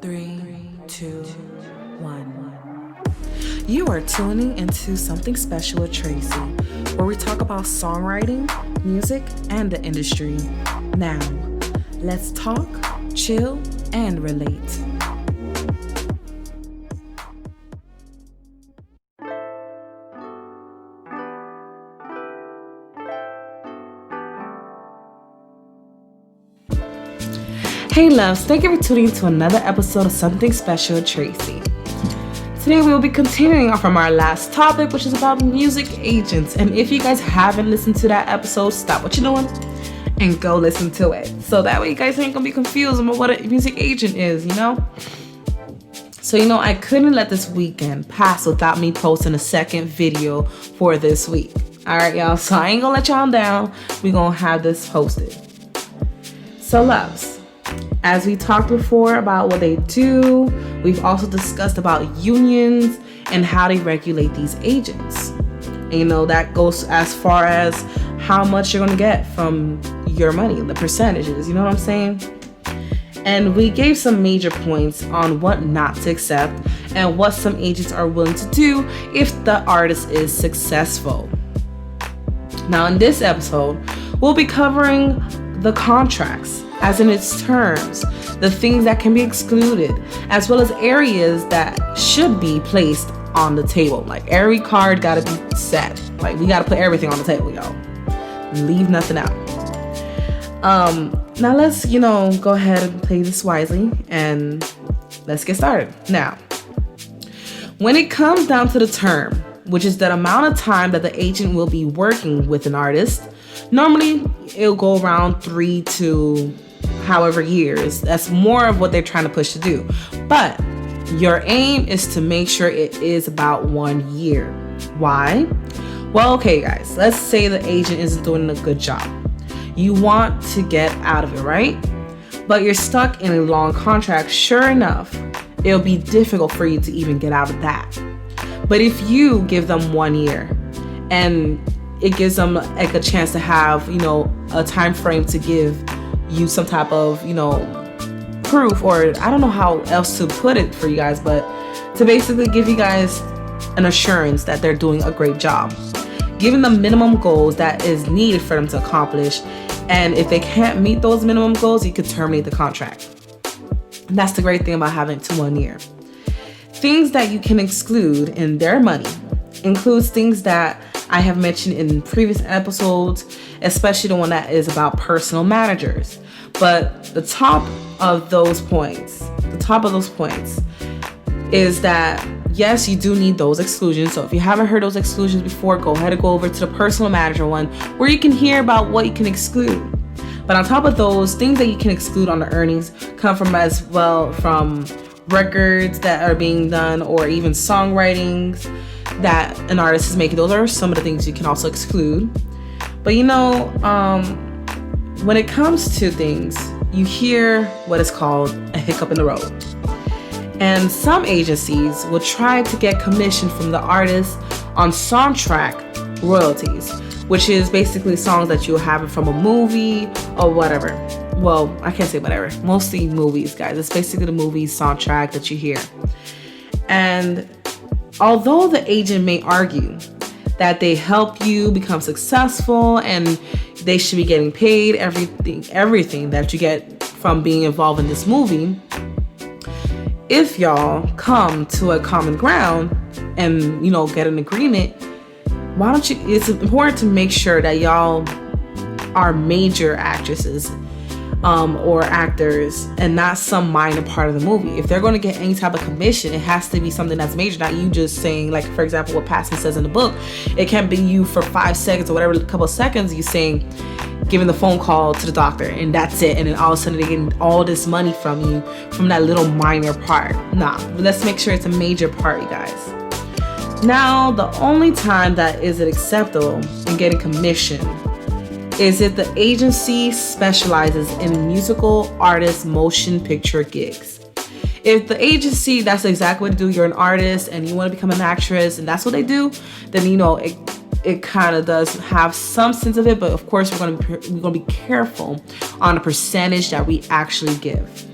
3, 2, 1. You are tuning into Something Special with Tracy, where we talk about songwriting, music, and the industry. Now, let's talk, chill, and relate. Hey loves, thank you for tuning into another episode of Something Special with Tracy. Today we will be continuing on from our last topic, which is about music agents. And if you guys haven't listened to that episode, stop what you're doing and go listen to it. So that way you guys ain't gonna be confused about what a music agent is, you know? So, I couldn't let this weekend pass without me posting a second video for this week. All right, y'all, so I ain't gonna let y'all down. We gonna have this posted. So loves, as we talked before about what they do, we've also discussed about unions and how they regulate these agents. And that goes as far as how much you're going to get from your money, the percentages, you know what I'm saying? And we gave some major points on what not to accept and what some agents are willing to do if the artist is successful. Now in this episode, we'll be covering the contracts, as in its terms, the things that can be excluded, as well as areas that should be placed on the table. Like every card gotta be set. Like we gotta put everything on the table, y'all. Leave nothing out. Now let's, go ahead and play this wisely and let's get started. Now, when it comes down to the term, which is the amount of time that the agent will be working with an artist, normally it'll go around 3 to however years. That's more of what they're trying to push to do. But your aim is to make sure it is about 1 year. Why? Well, okay, guys, let's say the agent isn't doing a good job. You want to get out of it, right? But you're stuck in a long contract. Sure enough, it'll be difficult for you to even get out of that. But if you give them 1 year and it gives them like a chance to have, a time frame to give you some type of, proof, or I don't know how else to put it for you guys, but to basically give you guys an assurance that they're doing a great job. Giving them minimum goals that is needed for them to accomplish. And if they can't meet those minimum goals, you could terminate the contract. And that's the great thing about having it to 1 year. Things that you can exclude in their money includes things that I have mentioned in previous episodes, especially the one that is about personal managers. But the top of those points is that, yes, you do need those exclusions. So if you haven't heard those exclusions before, go ahead and go over to the personal manager one where you can hear about what you can exclude. But on top of those, things that you can exclude on the earnings come from as well from records that are being done or even songwritings that an artist is making. Those are some of the things you can also exclude. But when it comes to things, you hear what is called a hiccup in the road. And some agencies will try to get commission from the artist on soundtrack royalties, which is basically songs that you'll have from a movie or whatever. Well, I can't say whatever. Mostly movies, guys. It's basically the movie soundtrack that you hear. And although the agent may argue that they help you become successful and they should be getting paid everything that you get from being involved in this movie, if y'all come to a common ground and, get an agreement, it's important to make sure that y'all are major actresses or actors and not some minor part of the movie. If they're going to get any type of commission, it has to be something that's major, not you just saying, like, for example, what Passman says in the book. It can't be you for 5 seconds or whatever, a couple of seconds, you saying, giving the phone call to the doctor and that's it. And then all of a sudden they're getting all this money from you from that little minor part. Nah, let's make sure it's a major part, you guys. Now, the only time that is it acceptable in getting commission is if the agency specializes in musical artist motion picture gigs. If the agency, that's exactly what they do, you're an artist and you want to become an actress and that's what they do, then it kind of does have some sense of it, but of course we're going to be careful on the percentage that we actually give.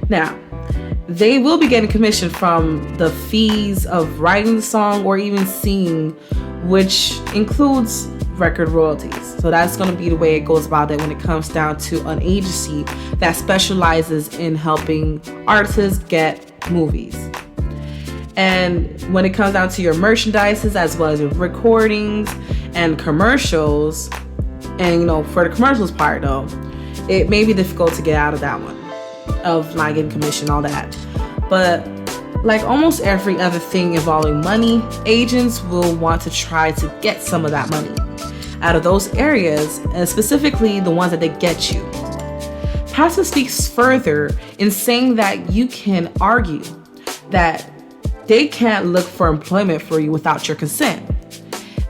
Now, they will be getting commission from the fees of writing the song or even singing, which includes record royalties. So that's going to be the way it goes about it when it comes down to an agency that specializes in helping artists get movies. And when it comes down to your merchandises as well as your recordings and commercials, and for the commercials part though, it may be difficult to get out of that one, of not getting commission, all that. But like almost every other thing involving money, agents will want to try to get some of that money out of those areas, and specifically the ones that they get you. Pastor speaks further in saying that you can argue that they can't look for employment for you without your consent.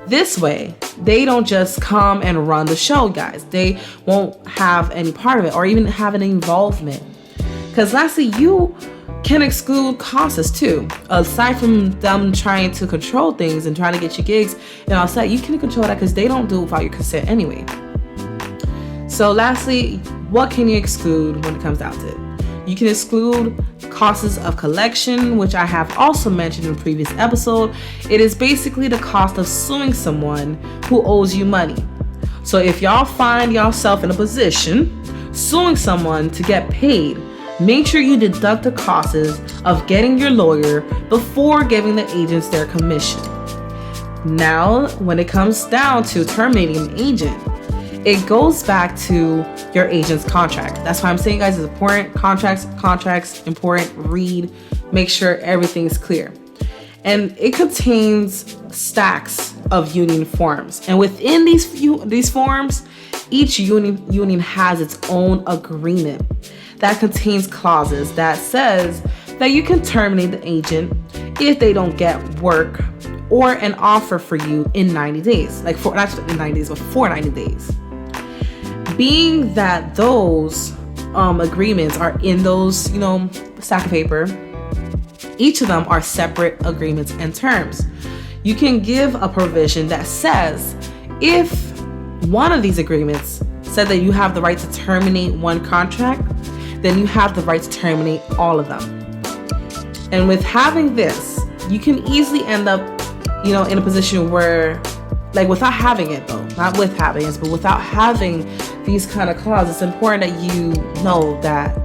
This way, they don't just come and run the show, guys. They won't have any part of it or even have any involvement. Because lastly, you can exclude causes too. Aside from them trying to control things and trying to get you gigs and all that, you can control that because they don't do it without your consent anyway. So lastly, what can you exclude when it comes down to it? You can exclude costs of collection, which I have also mentioned in a previous episode. It is basically the cost of suing someone who owes you money. So if y'all find yourself in a position suing someone to get paid, make sure you deduct the costs of getting your lawyer before giving the agents their commission. Now, when it comes down to terminating an agent, it goes back to your agent's contract. That's why I'm saying, guys, it's important. Contracts, important. Read, make sure everything's clear. And it contains stacks of union forms. And within these forms, each union has its own agreement that contains clauses that says that you can terminate the agent if they don't get work or an offer for you in 90 days. Not in 90 days, but for 90 days. Being that those agreements are in those, stack of paper, each of them are separate agreements and terms. You can give a provision that says if one of these agreements said that you have the right to terminate one contract, then you have the right to terminate all of them. And with having this, you can easily end up, in a position where, without having it though, not with having it, but without having these kind of clauses, it's important that you know that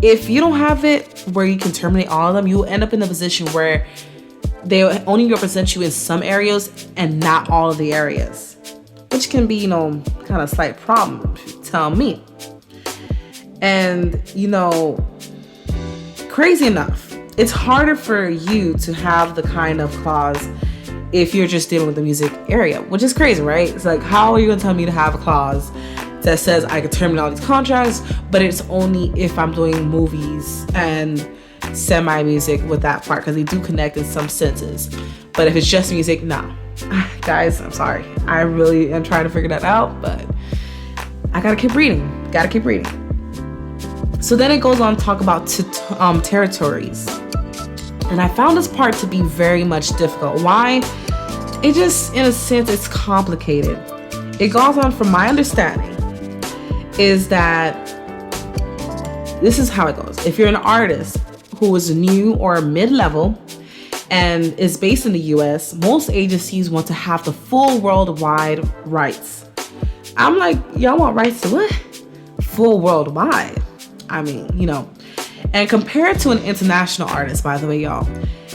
if you don't have it where you can terminate all of them, you will end up in a position where they only represent you in some areas and not all of the areas, which can be, kind of a slight problem, if you tell me. And, crazy enough, it's harder for you to have the kind of clause if you're just dealing with the music area, which is crazy, right? It's like, how are you going to tell me to have a clause that says I could terminate all these contracts, but it's only if I'm doing movies and semi-music with that part, because they do connect in some senses. But if it's just music, no. Guys, I'm sorry. I really am trying to figure that out, but I gotta keep reading. So then it goes on to talk about territories. And I found this part to be very much difficult. Why? It just, in a sense, it's complicated. It goes on, from my understanding, is that this is how it goes. If you're an artist who is new or mid-level and is based in the US, most agencies want to have the full worldwide rights. I'm like, y'all want rights to what? Full worldwide. I mean, And compared to an international artist, by the way, y'all,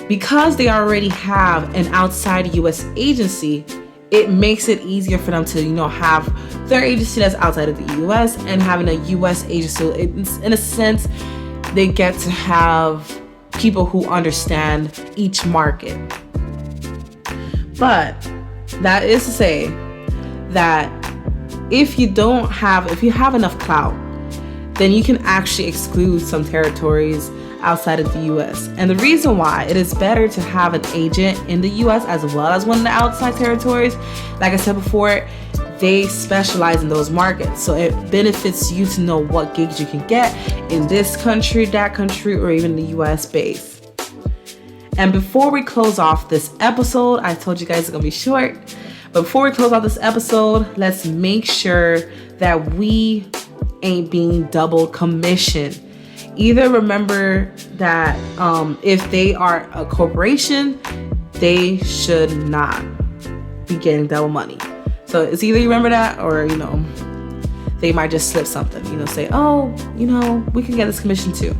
because they already have an outside US agency, it makes it easier for them to, have their agency that's outside of the US and having a US agency. In a sense, they get to have people who understand each market. But that is to say that if you have enough clout, then you can actually exclude some territories outside of the US. And the reason why it is better to have an agent in the US as well as one of the outside territories, like I said before, they specialize in those markets. So it benefits you to know what gigs you can get in this country, that country, or even the US base. And before we close off this episode, I told you guys it's gonna be short, but before we close out this episode, let's make sure that we ain't being double commissioned. either remember that if they are a corporation, they should not be getting double money. So it's either you remember that, or they might just slip something, say, oh, we can get this commission too.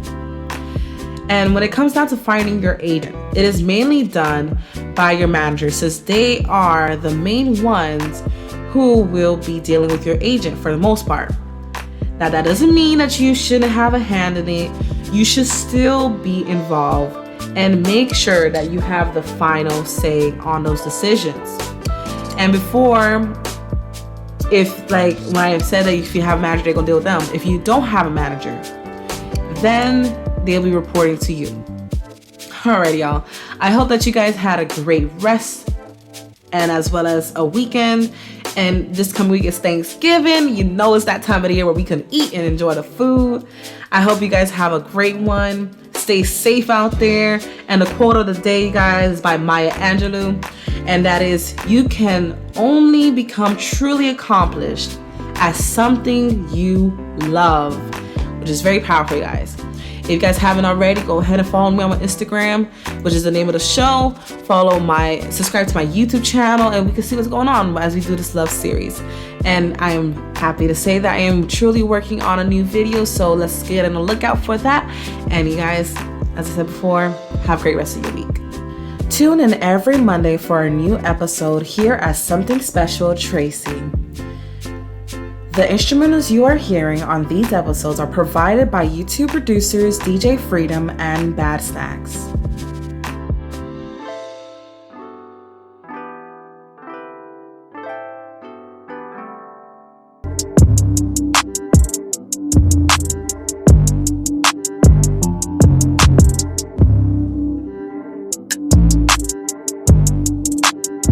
And when it comes down to finding your agent, it is mainly done by your manager, since they are the main ones who will be dealing with your agent for the most part. Now, that doesn't mean that you shouldn't have a hand in it. You should still be involved and make sure that you have the final say on those decisions. And before, when I have said that if you have a manager, they're gonna deal with them. If you don't have a manager, then they'll be reporting to you. Alright, y'all. I hope that you guys had a great rest and as well as a weekend. And this coming week is Thanksgiving. It's that time of the year where we can eat and enjoy the food. I hope you guys have a great one. Stay safe out there. And the quote of the day, guys, is by Maya Angelou. And that is, you can only become truly accomplished as something you love, which is very powerful, guys. If you guys haven't already, go ahead and follow me on my Instagram, which is the name of the show. Subscribe to my YouTube channel, and we can see what's going on as we do this love series. And I am happy to say that I am truly working on a new video, so let's get on the lookout for that. And you guys, as I said before, have a great rest of your week. Tune in every Monday for a new episode here at Something Special Tracy. The instrumentals you are hearing on these episodes are provided by YouTube producers DJ Freedom and Bad Snacks.